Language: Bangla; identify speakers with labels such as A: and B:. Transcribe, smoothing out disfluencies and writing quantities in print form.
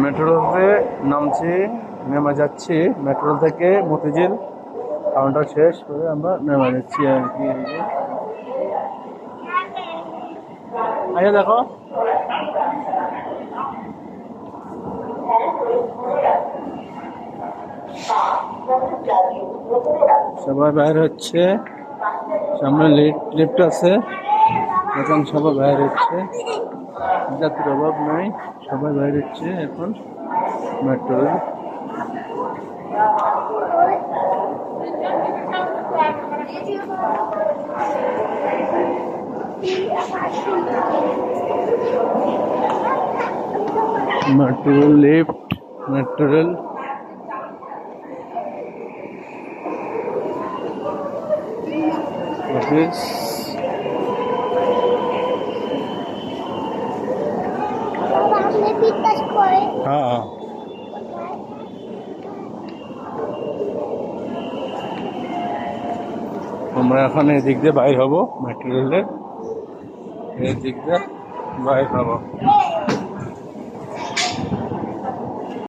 A: মেট্রোতে নামছি, নেমে যাচ্ছি। মেট্রো থেকে মতিঝিল কাউন্টার শেষ করে আমরা নেমে যাচ্ছি আর কি। আচ্ছা দেখো, সবাই বাইরে হচ্ছে, সামনে লিফট আছে, এখন সবাই বাইরে হচ্ছে, যাত্রীর অভাব নাই, সবাই বাইরে হচ্ছে এখন metro. Metro lift, metro rail, office. হ্যাঁ, আমরা এখন এদিক দিয়ে বাইর হব, মেট্রো রেলের এদিক দিয়ে বাইর হব।